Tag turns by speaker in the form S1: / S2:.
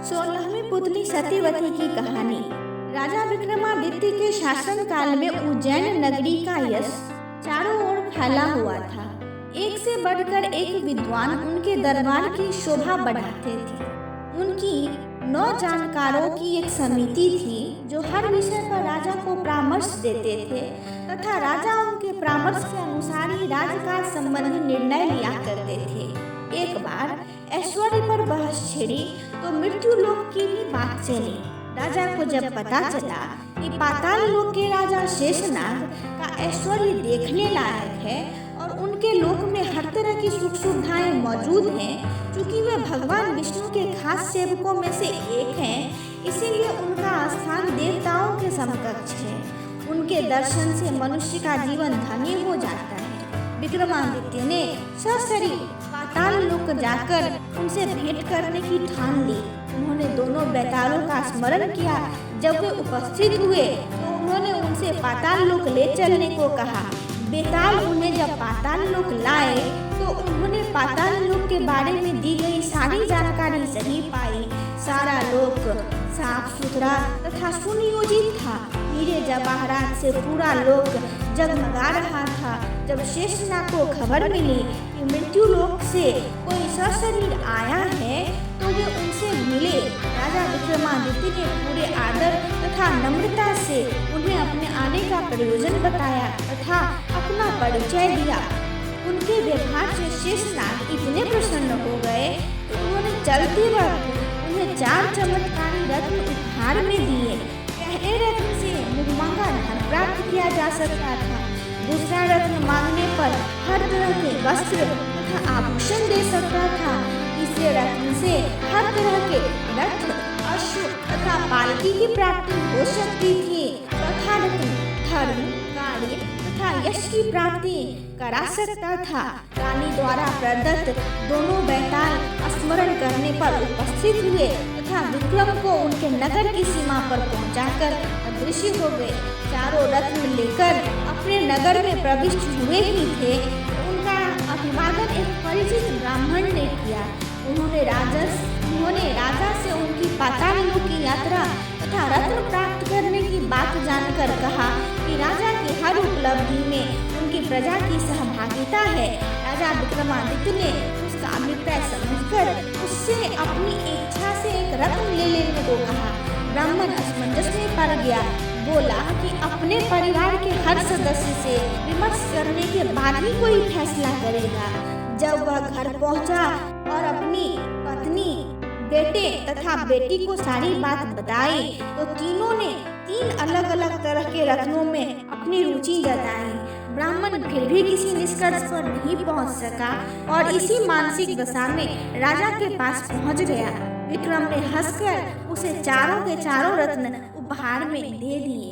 S1: 16वीं पुतली सत्यवती की कहानी। राजा विक्रमादित्य के शासनकाल में उज्जैन नगरी का यश चारों ओर फैला हुआ था। एक से बढ़कर एक विद्वान उनके दरबार की शोभा बढ़ाते थे। उनकी 9 जानकारों की एक समिति थी जो हर विषय पर राजा को परामर्श देते थे तथा राजा उनके परामर्श के अनुसार ही राजकाज संबंधी निर्णय लिया करते थे। एक बार ऐश्वर्य पर बहस छिड़ी तो मृत्यु लोक की भी बात चली। राजा को जब पता चला कि पाताल लोक के राजा शेषनाग का ऐश्वर्य देखने लायक है और उनके लोक में हर तरह की सुख सुविधाएं मौजूद हैं, क्योंकि वे भगवान विष्णु के खास सेवकों में से एक हैं, इसीलिए उनका स्थान देवताओं के समकक्ष है। उनके दर्शन से मनुष्य का जीवन धन्य हो जाता है। विक्रमादित्य ने सशरीर पाताल लोक जाकर उनसे भेंट करने की ठान ली। उन्होंने दोनों बेतालों का स्मरण किया। जब वे उपस्थित हुए तो उन्होंने उनसे पाताल लोक ले चलने को कहा। बेताल उन्हें जब पाताल लोक लाए तो उन्होंने पाताल लोक के बारे में दी गई सारी जानकारी सही पाई। सारा लोक साफ सुथरा तथा सुनियोजित था। हीरे जवाहरात से पूरा लोक जगमगा रहा था। जब शेषनाग को खबर मिली कि मृत्यु लोक से कोई सशरीर आया है तो वे उनसे मिले। राजा विक्रमादित्य ने पूरे आदर तथा नम्रता से उन्हें अपने आने का प्रयोजन बताया तथा अपना परिचय दिया। उनके व्यवहार से शेषनाग इतने प्रसन्न हो गए कि उन्होंने चलते वक्त उन्हें 4 चमत्कारी रत्न उपहार में दिए। पहले रत्न से मुहमांगा धन प्राप्त किया जा सकता था। दूसरा रत्न मांगने पर हर तरह के वस्त्र तथा आभूषण दे सकता था। तीसरे रत्न से हर तरह के रथ, अश्व तथा पालकी की प्राप्ति हो सकती थी। चौथा रत्न धर्म, कार्य तथा यश की प्राप्ति करा सकता था। रानी द्वारा प्रदत्त दोनों बेताल स्मरण करने पर उपस्थित हुए तथा विक्रम को उनके नगर की सीमा पर पहुंचाकर अदृश्य हो गए। चारों रत्न लेकर अपने नगर में प्रविष्ट हुए ही थे। उनका अभिवादन एक परिचित ब्राह्मण ने किया। उन्होंने राजा से उनकी पाताल लोक की यात्रा तथा रत्न प्राप्त करने की बात जानकर कहा कि राजा की हर उपलब्धि में उनकी प्रजा की सहभागिता है। राजा विक्रमादित्य ने उसका अभिप्राय समझकर उससे अपनी इच्छा से एक रत्न ले लेने को कहा। ब्राह्मण असमंजस में पड़ गया। बोला कि अपने परिवार के हर सदस्य से विमर्श करने के बाद ही कोई फैसला करेगा। जब वह घर पहुंचा और अपनी पत्नी, बेटे तथा बेटी को सारी बात बताई तो तीनों ने 3 अलग अलग तरह के रत्नों में अपनी रुचि जताई। ब्राह्मण फिर भी किसी निष्कर्ष पर नहीं पहुंच सका और इसी मानसिक दशा में राजा के पास पहुंच गया। विक्रम ने हंसकर उसे चारों के चारों रत्न उपहार में दे दिए।